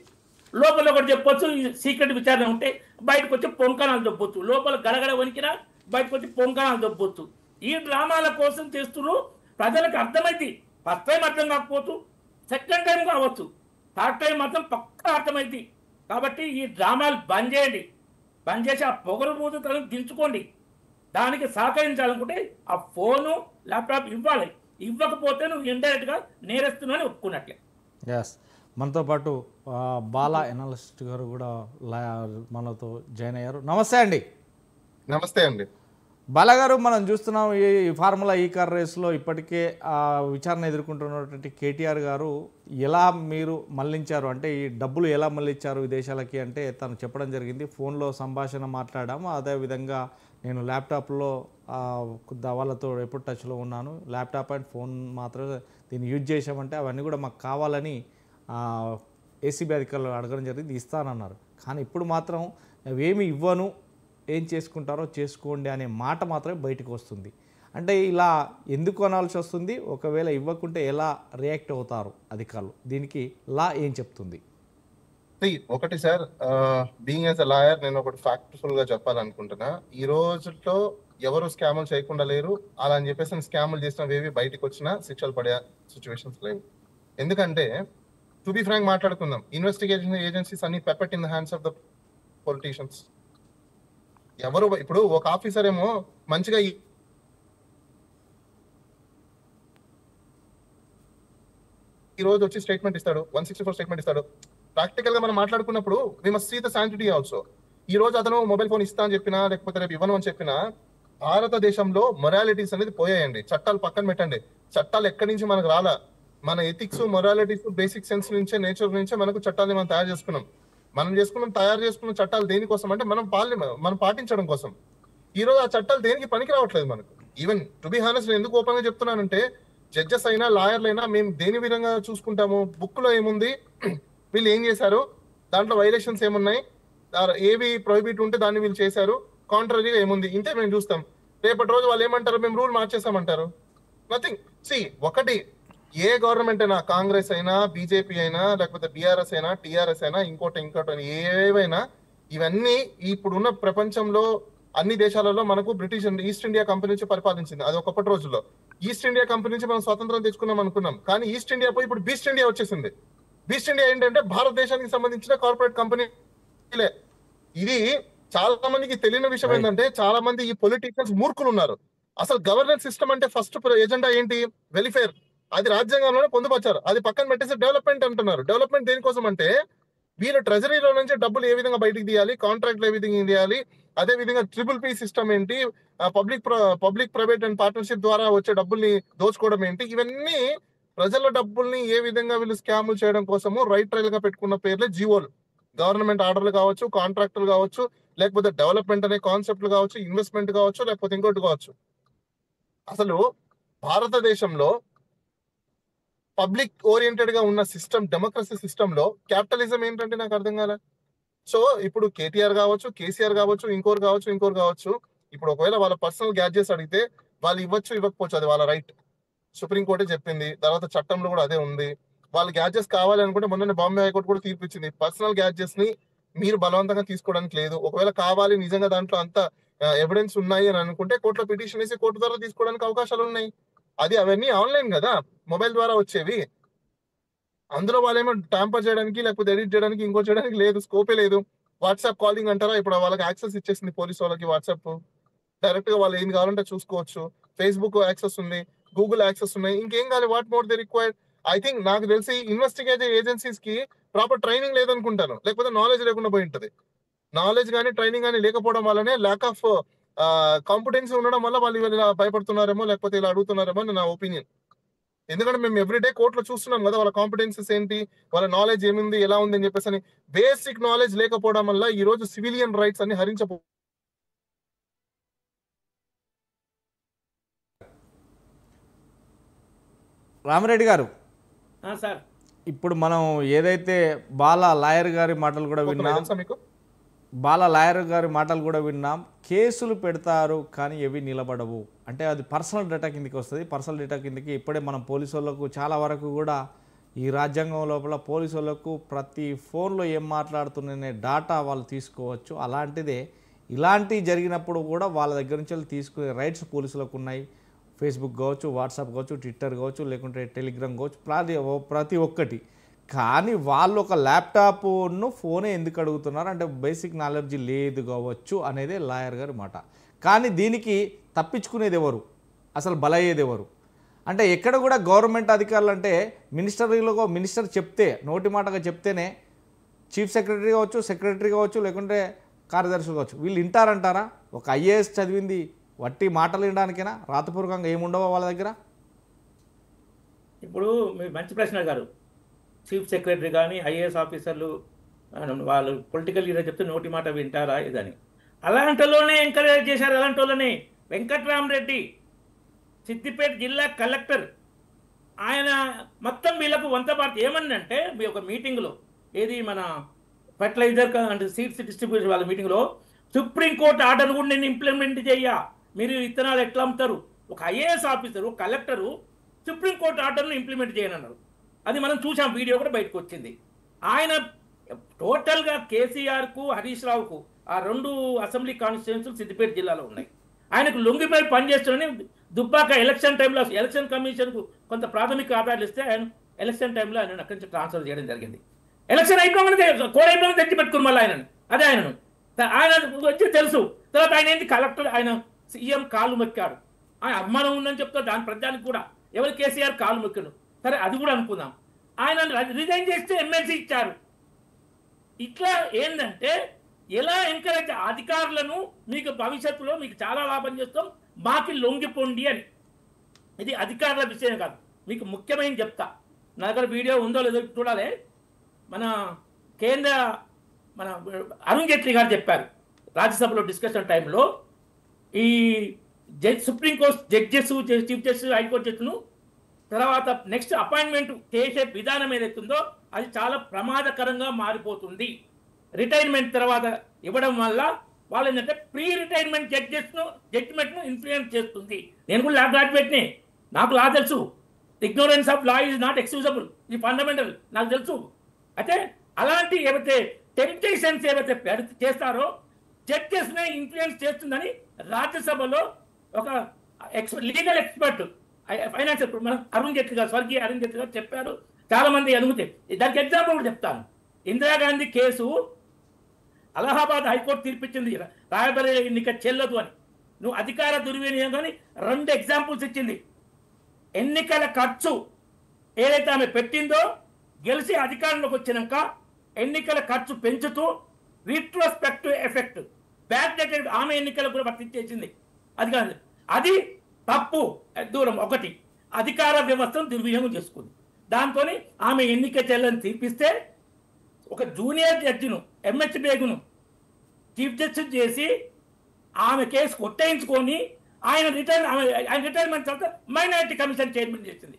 S2: లోపల ఒకటి చెప్పొచ్చు, సీక్రెట్ విచారణ ఉంటే బయటకు వచ్చి పొంకనాలు దొబ్బొచ్చు, లోపల గడగడ వణికినా బయటకు వచ్చి పొంకనాలు దొబ్బొచ్చు. ఈ డ్రామాల కోసం చేస్తున్నారు. ప్రజలకు అర్థమైంది. ఫస్ట్ టైం అర్థం కాకపోవచ్చు, సెకండ్ టైం కావచ్చు, థర్డ్ టైం మాత్రం పక్కా అర్థమైంది. కాబట్టి ఈ డ్రామాలు బంద్ చేయండి, బంద్ చేసి ఆ పొగరు బూతులను దించుకోండి. దానికి సహకరించాలనుకుంటే ఆ ఫోను ల్యాప్టాప్ ఇవ్వాలి. ఇవ్వకపోతే నువ్వు ఇండైరెక్ట్గా నేరస్తున్నాని ఒప్పుకున్నట్లే.
S1: ఎస్, మనతో పాటు బాలా ఎనాలిస్ట్ గారు కూడా మనతో జాయిన్ అయ్యారు. నమస్తే అండి.
S4: నమస్తే అండి.
S1: బాలా గారు, మనం చూస్తున్నాం ఈ ఫార్ములా ఈ కార్ రేస్లో ఇప్పటికే విచారణ ఎదుర్కొంటున్నటువంటి కేటీఆర్ గారు ఎలా మీరు మళ్లించారు, అంటే ఈ డబ్బులు ఎలా మళ్లించారు విదేశాలకి అంటే తను చెప్పడం జరిగింది. ఫోన్లో సంభాషణ మాట్లాడాము, అదేవిధంగా నేను ల్యాప్టాప్లో వాళ్ళతో ఎప్పుడు టచ్లో ఉన్నాను, ల్యాప్టాప్ అండ్ ఫోన్ మాత్రమే దీన్ని యూజ్ చేసామంటే అవన్నీ కూడా మాకు కావాలని ఏసీబీ అధికారులు అడగడం జరిగింది, ఇస్తానన్నారు. కానీ ఇప్పుడు మాత్రం అవేమి ఇవ్వను, ఏం చేసుకుంటారో చేసుకోండి అనే మాట మాత్రమే బయటకు వస్తుంది. అంటే ఇలా ఎందుకు అనాల్సి వస్తుంది? ఒకవేళ ఇవ్వకుంటే ఎలా రియాక్ట్ అవుతారు అధికారులు? దీనికి లా ఏం చెప్తుంది?
S4: ఒకటి sir, being as a lawyer నేను ఒకటి ఫ్యాక్ట్ఫుల్ గా చెప్పాలనుకుంటున్నా. ఈ రోజుల్లో ఎవరు స్కాములు చేయకుండా లేరు. అలా అని చెప్పేసి స్కాములు చేసినవేవి బయటకు వచ్చినా శిక్షలు పడే సిచ్యువేషన్స్ లేవు. ఎందుకంటే టు బి ఫ్రాంక్ మాట్లాడుకుందాం, ఇన్వెస్టిగేషన్ ఏజెన్సీస్ అన్ని puppet in the hands of the politicians. ఎవరు ఇప్పుడు ఒక ఆఫీసర్ ఏమో మంచిగా ఈ రోజు వచ్చి స్టేట్మెంట్ ఇస్తాడు, 164 స్టేట్మెంట్ ఇస్తాడు. ప్రాక్టికల్ గా మనం మాట్లాడుకున్నప్పుడు we must see the sanctity also. ఈ రోజు అతను మొబైల్ ఫోన్ ఇస్తా అని చెప్పినా లేకపోతే రేపు ఇవ్వను అని చెప్పినా భారతదేశంలో మొరాలిటీస్ అనేది పోయాయండి. చట్టాలు పక్కన పెట్టండి, చట్టాలు ఎక్కడి నుంచి మనకు రాలా. మన ఎథిక్స్, మొరాలిటీస్, బేసిక్ సెన్స్ నుంచే, నేచర్ నుంచే మనకు చట్టాలని మనం తయారు చేసుకున్న చట్టాలు దేనికోసం అంటే మనం పాటించడం కోసం. ఈ రోజు ఆ చట్టాలు దేనికి పనికి రావట్లేదు మనకు. ఈవెన్ టు బి హానెస్ట్, నేను ఎందుకు ఓపెన్ గా చెప్తున్నానంటే జడ్జెస్ అయినా లాయర్లు అయినా మేము దేని విధంగా చూసుకుంటాము, బుక్ లో ఏముంది, వీళ్ళు ఏం చేశారు, దాంట్లో వైలేషన్స్ ఏమున్నాయి, ఏవి ప్రొహిబిట్ ఉంటే దాన్ని వీళ్ళు చేశారు, కాంట్రరీగా ఏముంది, ఇంతే మేము చూస్తాం. రేపటి రోజు వాళ్ళు ఏమంటారు, మేము రూల్ మార్చేసామంటారు. నథింగ్. ఒకటి, ఏ గవర్నమెంట్ అయినా, కాంగ్రెస్ అయినా, బీజేపీ అయినా, లేకపోతే బీఆర్ఎస్ అయినా, టీఆర్ఎస్ అయినా, ఇంకోటి ఏవైనా, ఇవన్నీ ఇప్పుడున్న ప్రపంచంలో అన్ని దేశాలలో మనకు బ్రిటిష్ ఈస్ట్ ఇండియా కంపెనీ నుంచి పరిపాలించింది. అది ఒకప్పటి రోజుల్లో ఈస్ట్ ఇండియా కంపెనీ నుంచి మనం స్వతంత్రం తెచ్చుకున్నాం అనుకున్నాం. కానీ ఈస్ట్ ఇండియా పోయి ఇప్పుడు బీస్ట్ ఇండియా వచ్చేసింది. బీస్ట్ ఇండియా ఏంటంటే భారతదేశానికి సంబంధించిన కార్పొరేట్ కంపెనీలే. ఇది చాలా మందికి తెలియని విషయం ఏంటంటే, చాలా మంది ఈ పొలిటీషియన్స్ మూర్ఖులు ఉన్నారు. అసలు గవర్నెన్స్ సిస్టమ్ అంటే ఫస్ట్ ఎజెండా ఏంటి? వెల్ఫేర్. అది రాజ్యాంగంలోనే పొందుపరిచారు. అది పక్కన పెట్టేసి డెవలప్మెంట్ అంటున్నారు. డెవలప్మెంట్ దేనికోసం అంటే వీళ్ళు ట్రెజరీలో నుంచి డబ్బులు ఏ విధంగా బయటికి తీయాలి, కాంట్రాక్ట్లు ఏ విధంగా తీయాలి, అదే విధంగా ట్రిపుల్ సిస్టమ్ ఏంటి, పబ్లిక్ ప్రైవేట్ అండ్ పార్ట్నర్షిప్ ద్వారా వచ్చే డబ్బుల్ని దోచుకోవడం ఏంటి, ఇవన్నీ ప్రజల డబ్బుల్ని ఏ విధంగా వీళ్ళు స్కాములు చేయడం కోసము రైట్ ట్రైల్ గా పెట్టుకున్న పేర్లే జీవోలు. గవర్నమెంట్ ఆర్డర్లు కావచ్చు, కాంట్రాక్టులు కావచ్చు, లేకపోతే డెవలప్మెంట్ అనే కాన్సెప్ట్లు కావచ్చు, ఇన్వెస్ట్మెంట్ కావచ్చు, లేకపోతే ఇంకోటి కావచ్చు. అసలు భారతదేశంలో పబ్లిక్ ఓరియంటెడ్ గా ఉన్న సిస్టమ్, డెమోక్రసీ సిస్టమ్ లో క్యాపిటలిజం ఏంటంటే నాకు అర్థం కాలే. సో ఇప్పుడు కేటీఆర్ కావచ్చు, కేసీఆర్ కావచ్చు, ఇంకోరు కావచ్చు, ఇప్పుడు ఒకవేళ వాళ్ళ పర్సనల్ గ్యాడ్జెట్స్ అడిగితే వాళ్ళు ఇవ్వచ్చు, ఇవ్వకపోవచ్చు, అది వాళ్ళ రైట్. సుప్రీంకోర్టే చెప్పింది, తర్వాత చట్టంలో కూడా అదే ఉంది. వాళ్ళ గ్యాడ్జెట్స్ కావాలి అనుకుంటే మొన్న బాంబే హైకోర్టు కూడా తీర్పిచ్చింది, పర్సనల్ గ్యాడ్జెట్స్ ని మీరు బలవంతంగా తీసుకోవడానికి లేదు. ఒకవేళ కావాలి, నిజంగా దాంట్లో అంత ఎవిడెన్స్ ఉన్నాయి అని అనుకుంటే కోర్టులో పిటిషన్ వేసి కోర్టు ద్వారా తీసుకోవడానికి అవకాశాలు ఉన్నాయి. అవన్నీ ఆన్లైన్ కదా, మొబైల్ ద్వారా వచ్చేవి. అందులో వాళ్ళేమో ట్యాంపర్ చేయడానికి లేకపోతే ఎడిట్ చేయడానికి ఇంకో చేయడానికి లేదు, స్కోపే లేదు. వాట్సాప్ కాలింగ్ అంటారా, ఇప్పుడు వాళ్ళకి యాక్సెస్ ఇచ్చేసింది పోలీసు వాళ్ళకి. వాట్సాప్ డైరెక్ట్ గా వాళ్ళు ఏం కావాలంటే చూసుకోవచ్చు. ఫేస్బుక్ యాక్సెస్ ఉంది, గూగుల్ యాక్సెస్ ఉన్నాయి, ఇంకేం కావాలి, what more they required. I think నాకు తెలిసి ఇన్వెస్టిగేటివ్ ఏజెన్సీస్ కి ప్రాపర్ ట్రైనింగ్ లేదనుకుంటాను, లేకపోతే నాలెడ్జ్ లేకుండా పోయి ఉంటది. నాలెడ్జ్ కానీ ట్రైనింగ్ కానీ లేకపోవడం వల్లనే ల్యాక్ ఆఫ్ కాంపిటెన్సీ ఉండడం వల్ల వాళ్ళు ఇలా భయపడుతున్నారేమో, లేకపోతే ఇలా అడుగుతున్నారేమో అని నా ఒపీనియన్. ఎందుకంటే మేము ఎవ్రీడే కోర్టులో చూస్తున్నాం కదా వాళ్ళ కాంపిటెన్సీస్ ఏంటి, వాళ్ళ నాలెడ్జ్ ఏముంది, ఎలా ఉంది అని చెప్పేసి. బేసిక్ నాలెడ్జ్ లేకపోవడం వల్ల ఈ రోజు సివిలియన్ రైట్స్ అన్ని హరించబో.
S1: రామిరెడ్డి గారు,
S2: సార్
S1: ఇప్పుడు మనం ఏదైతే బాలా లాయర్ గారి మాటలు కూడా విన్నాం,
S4: మీకు
S1: బాలా లాయర్ గారి మాటలు కూడా విన్నాం, కేసులు పెడతారు కానీ ఏవి నిలబడవు అంటే అది పర్సనల్ డేటా కిందకి వస్తుంది. పర్సనల్ డేటా కిందకి ఇప్పుడే మనం పోలీసు వాళ్ళకు చాలా వరకు కూడా ఈ రాజ్యాంగం లోపల పోలీసు వాళ్ళకు ప్రతి ఫోన్లో ఏం మాట్లాడుతున్ననే డాటా వాళ్ళు తీసుకోవచ్చు. అలాంటిదే ఇలాంటివి జరిగినప్పుడు కూడా వాళ్ళ దగ్గర నుంచి వాళ్ళు తీసుకునే రైట్స్ పోలీసులకు ఉన్నాయి. ఫేస్బుక్ కావచ్చు, వాట్సాప్ కావచ్చు, ట్విట్టర్ కావచ్చు, లేకుంటే టెలిగ్రామ్ కావచ్చు, ప్రతి ఒక్కటి. కానీ వాళ్ళు ఒక ల్యాప్టాప్ను ఫోనే ఎందుకు అడుగుతున్నారు అంటే బేసిక్ నాలెడ్జ్ లేదు కావచ్చు అనేదే లాయర్ గారి మాట. కానీ దీనికి తప్పించుకునేది ఎవరు, అసలు బలయ్యేది ఎవరు అంటే ఎక్కడ కూడా గవర్నమెంట్ అధికారులు అంటే మినిస్టర్ చెప్తే నోటి మాటగా చెప్తేనే చీఫ్ సెక్రటరీ కావచ్చు, సెక్రటరీ కావచ్చు, లేకుంటే కార్యదర్శులు కావచ్చు వీళ్ళు వింటారంటారా? ఒక ఐఏఎస్ చదివింది వట్టి మాటలు వినడానికైనా రాతపూర్వకంగా ఏముండవో వాళ్ళ దగ్గర?
S2: ఇప్పుడు మీరు మంచి ప్రశ్న గారు. చీఫ్ సెక్రటరీ కానీ ఐఏఎస్ ఆఫీసర్లు వాళ్ళు పొలిటికల్ లీడర్ చెప్తే నోటి మాట వింటారా ఇదని. అలాంటిలోనే ఎంకరేజ్ చేశారు. అలాంటి వాళ్ళని వెంకట్రామరెడ్డి సిద్దిపేట జిల్లా కలెక్టర్ ఆయన మొత్తం వీళ్ళకు వంతపార్టీ ఏమన్నంటే మీ ఒక మీటింగ్లో ఏది మన ఫర్టిలైజర్ అంటే సీడ్స్ డిస్ట్రిబ్యూషన్ వాళ్ళ మీటింగ్లో సుప్రీంకోర్టు ఆర్డర్ కూడా నేను ఇంప్లిమెంట్ చెయ్యా, మీరు విత్తనాలు ఎట్లా అమ్ముతారు? ఒక ఐఏఎస్ ఆఫీసరు కలెక్టరు సుప్రీంకోర్టు ఆర్డర్ను ఇంప్లిమెంట్ చేయనన్నారు. అది మనం చూసాం, వీడియో కూడా బయటకు వచ్చింది. ఆయన టోటల్గా కేసీఆర్కు హరీష్ రావుకు ఆ 2 అసెంబ్లీ కాన్స్టిట్యున్సీలు సిద్దిపేట జిల్లాలో ఉన్నాయి. ఆయనకు లొంగిపోయి పనిచేస్తున్నాడని దుబ్బాక ఎలక్షన్ టైంలో ఎలక్షన్ కమిషన్కు కొంత ప్రాథమిక ఆధారాలు ఇస్తే ఆయన ఎలక్షన్ టైంలో ఆయన అక్కడి నుంచి ట్రాన్స్ఫర్ చేయడం జరిగింది. ఎలక్షన్ అయిపోగానే కోడ్ అయిపోగానే తెచ్చి పెట్టుకుని మళ్ళీ ఆయన వచ్చి తెలుసు. తర్వాత ఆయన ఏంటి కలెక్టర్, ఆయన సీఎం కాళ్ళు మొక్కాడు, ఆయన అభిమానం ఉందని చెప్తారు. దాని ప్రజానికి కూడా ఎవరు కేసీఆర్ కాళ్ళు మొక్కాడు. సరే అది కూడా అనుకుందాం. ఆయన రిజైన్ చేస్తే ఎమ్మెల్సీ ఇచ్చారు. ఇట్లా ఏంటంటే ఎలా ఎంకరేజ్ అధికారులను మీకు భవిష్యత్తులో మీకు చాలా లాభం చేస్తాం మాకి లొంగిపోండి అని. ఇది అధికారుల విషయం కాదు, మీకు ముఖ్యమైన చెప్తా. నా దగ్గర వీడియో ఉందో లేదో చూడాలి. మన అరుణ్ జైట్లీ గారు చెప్పారు రాజ్యసభలో డిస్కషన్ టైంలో, ఈ supreme court judges, chief justice, high court జడ్జిను తర్వాత నెక్స్ట్ అపాయింట్మెంట్ చేసే విధానం ఏదైతుందో అది చాలా ప్రమాదకరంగా మారిపోతుంది. రిటైర్మెంట్ తర్వాత ఇవ్వడం వల్ల వాళ్ళు ఏంటంటే ప్రీ రిటైర్మెంట్ జడ్జిమెంట్ను ఇన్ఫ్లుయెన్స్ చేస్తుంది. నేను కూడా లా గ్రాడ్యుయేట్ని, నాకు లా తెలుసు. Ignorance of law is not excusable, ఇది ఫండమెంటల్ నాకు తెలుసు. అయితే అలాంటి ఏవైతే టెంప్టేషన్స్ ఏవైతే చేస్తారో జడ్జెస్నే ఇన్ఫ్లుయెన్స్ చేస్తుందని రాజ్యసభలో ఒక లీగల్ ఎక్స్పర్ట్ ఫైనాన్షియల్ మన అరుణ్ జైట్లీ గారు, స్వర్గీయ అరుణ్ జైట్లీ గారు చెప్పారు. చాలా మంది అనుమతి. దానికి ఎగ్జాంపుల్ కూడా చెప్తాను. ఇందిరాగాంధీ కేసు అలహాబాద్ హైకోర్టు తీర్పిచ్చింది రాయబరే ఎన్నిక చెల్లదు అని. నువ్వు అధికార దుర్వినియోగం అని 2 ఎగ్జాంపుల్స్ ఇచ్చింది. ఎన్నికల ఖర్చు ఏదైతే ఆమె పెట్టిందో గెలిచి అధికారంలోకి వచ్చినాక ఎన్నికల ఖర్చు పెంచుతూ రీట్రోస్పెక్టివ్ ఎఫెక్ట్ బ్యాక్ డేటెడ్ ఆమె ఎన్నికలకు కూడా వర్తించేసింది. అది కాదు, అది తప్పు దూరం. ఒకటి అధికార వ్యవస్థను దుర్వినియోగం చేసుకుంది. దాంతో ఆమె ఎన్నిక చెల్లని తీర్పిస్తే ఒక జూనియర్ జడ్జిను ఎంహెచ్ బేగును చీఫ్ జస్టిస్ చేసి ఆమె కేసు కొట్టేయించుకొని ఆయన రిటైర్మెంట్ తర్వాత మైనారిటీ కమిషన్ చైర్మన్ చేసింది.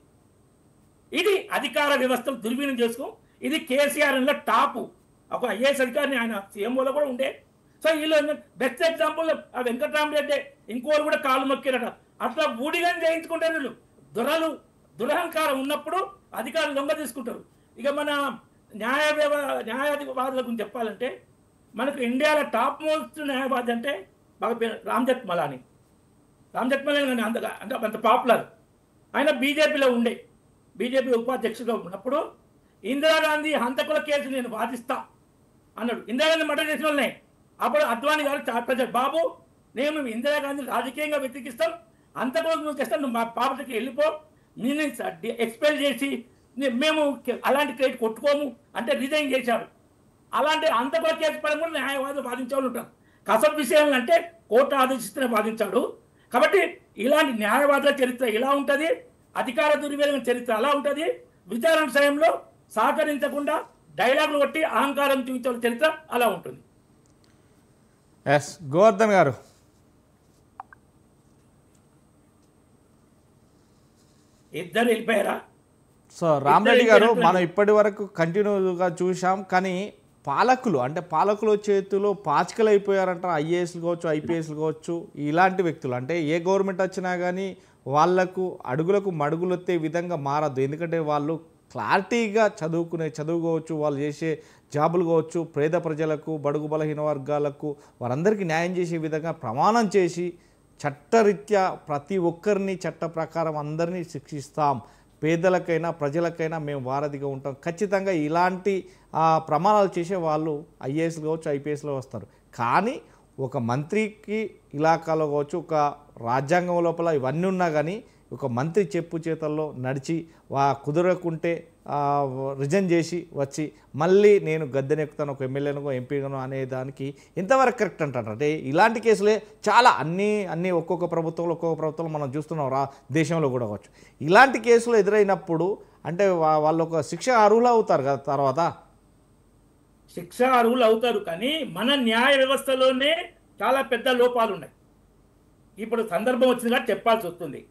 S2: ఇది అధికార వ్యవస్థను దుర్వినియోగం చేసుకో. ఇది కేసీఆర్లో టాపు. ఒక ఐఏఎస్ అధికారిని ఆయన సీఎంఓలో కూడా ఉండే. సో వీళ్ళు బెస్ట్ ఎగ్జాంపుల్ వెంకట్రామరెడ్డి, ఇంకోరు కూడా కాళ్ళు మొక్కిరట. అట్లా ఊడిగాని చేయించుకుంటారు వీళ్ళు. దురహంకారం ఉన్నప్పుడు అధికారులు దొంగ తీసుకుంటారు. ఇక మన న్యాయవాదుల గురించి చెప్పాలంటే మనకు ఇండియాలో టాప్ మోస్ట్ న్యాయవాది అంటే బాగా పేరు రామ్ జెత్మలాని అంత పాపులర్. ఆయన బీజేపీలో ఉండే, బీజేపీ ఉపాధ్యక్షుడిగా ఉన్నప్పుడు ఇందిరాగాంధీ హంతకుల కేసు నేను వాదిస్తా అన్నాడు. ఇందిరాగాంధీ మర్డర్ చేసిన వాళ్ళనే. అప్పుడు అద్వానీ గారు ప్రజలు, బాబు నేను ఇందిరాగాంధీ రాజకీయంగా వ్యతిరేకిస్తాం, హంతకులకు నువ్వు చేస్తాను, నువ్వు మా పాపకి వెళ్ళిపో, నేను ఎక్స్పెల్ చేసి మేము అలాంటి క్రెడిట్ కొట్టుకోము అంటే రిజైన్ చేశాడు. అలాంటి అంత కూడా కేసు పని కూడా న్యాయవాదులు వాదించేవాళ్ళు ఉంటారు. కసబ్ విషయాలు అంటే కోర్టు ఆదేశిస్తూనే వాదించాడు. కాబట్టి ఇలాంటి న్యాయవాదుల చరిత్ర ఇలా ఉంటుంది, అధికార దుర్వినియోగం చరిత్ర అలా ఉంటుంది. విచారణ సమయంలో సహకరించకుండా డైలాగులు కొట్టి అహంకారం చూపించే చరిత్ర అలా ఉంటుంది.
S1: ఎస్ గోవర్ధన్ గారు.
S2: ఇద్దరు వెళ్ళిపోయారా?
S1: సో రామరెడ్డి గారు, మనం ఇప్పటి వరకు కంటిన్యూగా చూసాం, కానీ పాలకుల చేతిలో పాచికలు అయిపోయారంట. ఐఏఎస్లు కావచ్చు, ఐపీఎస్లు కావచ్చు, ఇలాంటి వ్యక్తులు అంటే ఏ గవర్నమెంట్ వచ్చినా కానీ వాళ్లకు అడుగులకు మడుగులు వచ్చే విధంగా మారద్దు. ఎందుకంటే వాళ్ళు క్లారిటీగా చదువు కావచ్చు, వాళ్ళు చేసే జాబులు కావచ్చు, పేద ప్రజలకు, బడుగు బలహీన వర్గాలకు వారందరికీ న్యాయం చేసే విధంగా ప్రమాణం చేసి చట్టరీత్యా ప్రతి ఒక్కరిని చట్ట ప్రకారం అందరినీ శిక్షిస్తాం, పేదలకైనా ప్రజలకైనా మేము వారధిగా ఉంటాం, ఖచ్చితంగా ఇలాంటి ప్రమాణాలు చేసే వాళ్ళు ఐఏఎస్లు కావచ్చు, ఐపీఎస్లో వస్తారు. కానీ ఒక మంత్రికి ఇలాకాలో కావచ్చు, ఒక రాజ్యాంగం లోపల ఇవన్నీ ఉన్నా కానీ ఒక మంత్రి చెప్పు చేతల్లో నడిచి కుదరకుంటే రిజైన్ చేసి వచ్చి మళ్ళీ నేను గద్దెనెక్కుతాను, ఒక ఎమ్మెల్యేను ఎంపీగాను అనేదానికి ఎంతవరకు కరెక్ట్ అంటారు? అంటే ఇలాంటి కేసులే చాలా అన్నీ ఒక్కొక్క ప్రభుత్వంలో మనం చూస్తున్నాం, దేశంలో కూడా కావచ్చు. ఇలాంటి కేసులు ఎదురైనప్పుడు అంటే వాళ్ళు ఒక శిక్ష అర్హులు అవుతారు కదా, తర్వాత
S2: శిక్ష అర్హులు అవుతారు. కానీ మన న్యాయ వ్యవస్థలోనే చాలా పెద్ద లోపాలు ఉన్నాయి. ఇప్పుడు సందర్భం వచ్చిందిగా చెప్పాల్సి వస్తుంది.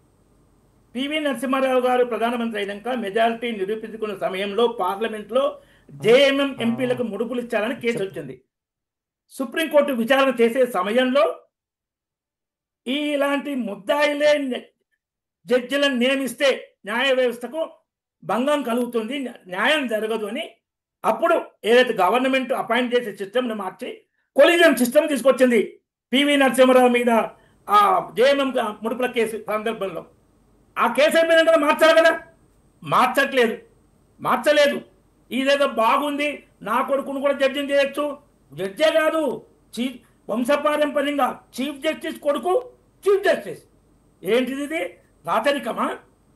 S2: పివి నరసింహారావు గారు ప్రధానమంత్రి అయినాక మెజారిటీ నిరూపించుకున్న సమయంలో పార్లమెంట్లో జేఎంఎం ఎంపీలకు ముడుపులు ఇచ్చారని కేసు వచ్చింది. సుప్రీంకోర్టు విచారణ చేసే సమయంలో ఇలాంటి ముద్దాయిలే జడ్జిలను నియమిస్తే న్యాయ వ్యవస్థకు భంగం కలుగుతుంది, న్యాయం జరగదు అని అప్పుడు ఏదైతే గవర్నమెంట్ అపాయింట్ చేసే సిస్టమ్ని మార్చి కొలిజియం సిస్టమ్ తీసుకొచ్చింది. పివి నరసింహారావు మీద ఆ జేఎంఎం ముడుపుల కేసు సందర్భంలో ఆ కేసు అయిపోయిన మార్చాలి కదా, మార్చలేదు. ఇదేదో బాగుంది, నా కొడుకును కూడా జడ్జిని చేయొచ్చు, జడ్జే కాదు వంశపారంపర్యంగా చీఫ్ జస్టిస్ కొడుకు చీఫ్ జస్టిస్. ఏంటిది ఇది? రాచరికమా?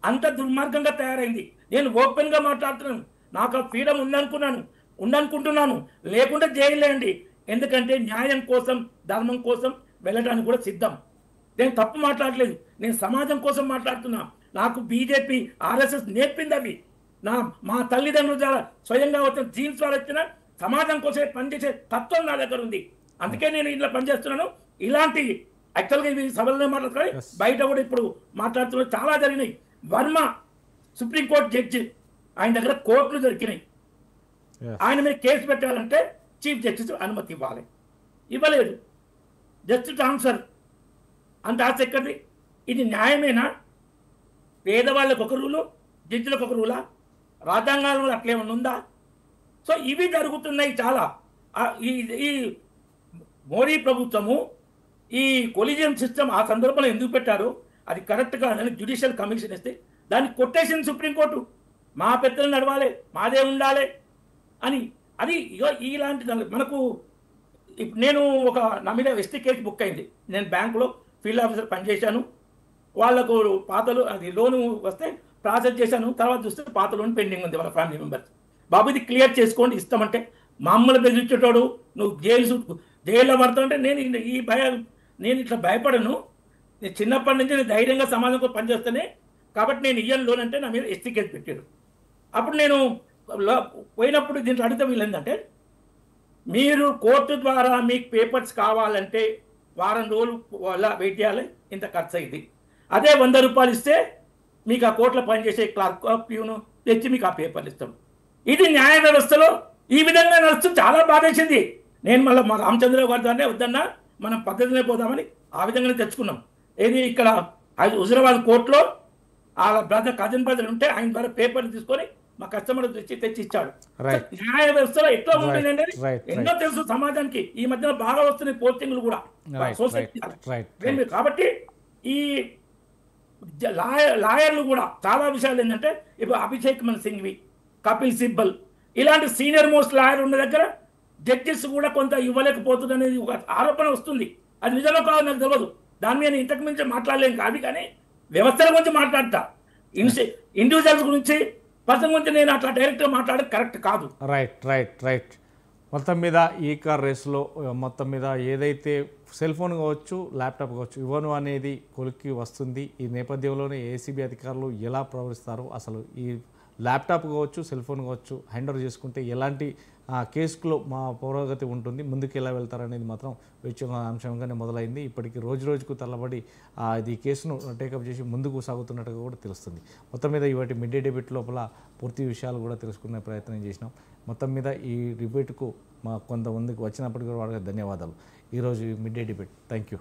S2: అంత దుర్మార్గంగా తయారైంది. నేను ఓపెన్గా మాట్లాడుతున్నాను, నాకు ఆ ఫ్రీడమ్ ఉందనుకుంటున్నాను. లేకుంటే జైలేండి. ఎందుకంటే న్యాయం కోసం, ధర్మం కోసం వెళ్ళడానికి కూడా సిద్ధం. నేను తప్పు మాట్లాడలేదు, నేను సమాజం కోసం మాట్లాడుతున్నా. నాకు బీజేపీ ఆర్ఎస్ఎస్ నేర్పింది అవి. మా తల్లిదండ్రుల ద్వారా స్వయంగా వచ్చిన జీన్స్ ద్వారా వచ్చిన సమాజం కోసం పనిచేసే తత్వం నా దగ్గర ఉంది. అందుకే నేను ఇలా పనిచేస్తున్నాను. ఇలాంటి యాక్చువల్గా ఇవి సభలనే మాట్లాడుతున్నాయి, బయట కూడా ఇప్పుడు మాట్లాడుతున్నాయి, చాలా జరిగినాయి. వర్మ సుప్రీంకోర్టు జడ్జి, ఆయన దగ్గర కోర్టులు దొరికినాయి. ఆయన మీద కేసు పెట్టాలంటే చీఫ్ జస్టిస్ అనుమతి ఇవ్వలేదు. Just transfer. అంత ఆశ ఎక్కడిది? ఇది న్యాయమేనా? పేదవాళ్ళకు ఒక రూలు, జడ్జిలకు ఒక రూలా? రాజ్యాంగాలలో అట్లేమన్నా ఉందా? సో ఇవి జరుగుతున్నాయి చాలా. ఈ మోడీ ప్రభుత్వము ఈ కొలిజియం సిస్టమ్ ఆ సందర్భంలో ఎందుకు పెట్టారు? అది కరెక్ట్గా జ్యుడిషియల్ కమిషన్ ఇస్తే దాన్ని కొట్టేసింది సుప్రీంకోర్టు. మా పెద్దలు నడవాలి, మాదే ఉండాలి అని. అది ఇలాంటి మనకు నేను నా మీద ఎస్టీ కేసు బుక్ అయింది. నేను బ్యాంకులో ఫీల్డ్ ఆఫీసర్ పనిచేశాను. వాళ్ళకు పాతలు అది లోను వస్తే ప్రాసెస్ చేశాను. తర్వాత చూస్తే పాత లోన్ పెండింగ్ ఉంది వాళ్ళ ఫ్యామిలీ మెంబర్స్. బాబు ఇది క్లియర్ చేసుకోండి ఇస్తామంటే మామూలు బెదిరించేటోడు, నువ్వు జైల్లో పడతావంటే నేను ఇట్లా భయపడను. నేను చిన్నప్పటి నుంచి నేను ధైర్యంగా సమాజంలో పనిచేస్తానే, కాబట్టి నేను ఇయ్యను లోన్ అంటే నా మీద ఎస్టీ కేసు పెట్టాడు. అప్పుడు నేను పోయినప్పుడు దీంట్లో అడిగితే వీళ్ళు ఏంటంటే, మీరు కోర్టు ద్వారా మీకు పేపర్స్ కావాలంటే వారం రోజులు వల్ల వెయిట్ చేయాలి, ఇంత ఖర్చు అయింది. అదే 100 రూపాయలు ఇస్తే మీకు ఆ కోర్టులో పనిచేసే క్లర్క్ ప్యూను తెచ్చి మీకు ఆ పేపర్లు ఇస్తాం. ఇది న్యాయ వ్యవస్థలో ఈ విధంగా నడుస్తూ చాలా బాధేసింది. నేను మళ్ళీ మా రామచంద్రరావు గారి దాన్నే వద్దన్నా మనం పద్ధతినే పోదామని ఆ విధంగానే తెచ్చుకున్నాం. ఏది ఇక్కడ హుజరాబాద్ కోర్టులో ఆ కజిన్ బ్రదర్ ఉంటే ఆయన ద్వారా పేపర్లు తీసుకొని మా కస్టమర్ తెచ్చి ఇచ్చాడు. న్యాయ వ్యవస్థలో ఎట్లా ఉంటుంది అనేది ఎన్నో తెలుసు సమాజానికి. ఈ మధ్యన బాగా వస్తున్నాయి పోస్టింగ్లు కూడా సొసైటీ. కాబట్టి ఈ లాయర్లు కూడా చాలా విషయాలు ఏంటంటే, ఇప్పుడు అభిషేక్ మన్ సింఘ్వి, కపిల్ సిబ్బల్ ఇలాంటి సీనియర్ మోస్ట్ లాయర్ ఉన్న దగ్గర జడ్జిస్ కూడా కొంత ఇవ్వలేకపోతుంది అనేది ఒక ఆరోపణ వస్తుంది. అది నిజమో కాదు నాకు తెలియదు, దాని మీద ఇంతకు మించి మాట్లాడలేం కాదు. కానీ వ్యవస్థల గురించి మాట్లాడతా, ఇండివిజువల్స్ గురించి పర్సన్ గురించి నేను అట్లా డైరెక్ట్గా మాట్లాడడం కరెక్ట్ కాదు.
S1: రైట్. మొత్తం మీద ఈ కార్ రేస్లో మొత్తం మీద ఏదైతే సెల్ ఫోన్ కావచ్చు, ల్యాప్టాప్ కావచ్చు, ఇవ్వను అనేది కొలిక్కి వస్తుంది. ఈ నేపథ్యంలోనే ఏసీబీ అధికారులు ఎలా ప్రవర్తిస్తారు, అసలు ఈ ల్యాప్టాప్ కావచ్చు, సెల్ ఫోన్ కావచ్చు హ్యాండ్ ఓవర్ చేసుకుంటే ఎలాంటి కేసులో మా పురోగతి ఉంటుంది, ముందుకు ఎలా వెళ్తారనేది మాత్రం వేచిన అంశంగానే మొదలైంది. ఇప్పటికీ రోజుకు తల్లబడి ఇది కేసును టేకప్ చేసి ముందుకు సాగుతున్నట్టుగా కూడా తెలుస్తుంది. మొత్తం మీద ఇవాటి మిడ్ డే డిబేట్ లోపల పూర్తి విషయాలు కూడా తెలుసుకునే ప్రయత్నం చేసినాం. మొత్తం మీద ఈ డిబేట్కు మా కొంతమందికి వచ్చినప్పటికీ కూడా వాళ్ళకి ధన్యవాదాలు. ఈరోజు mid day debate. Thank you.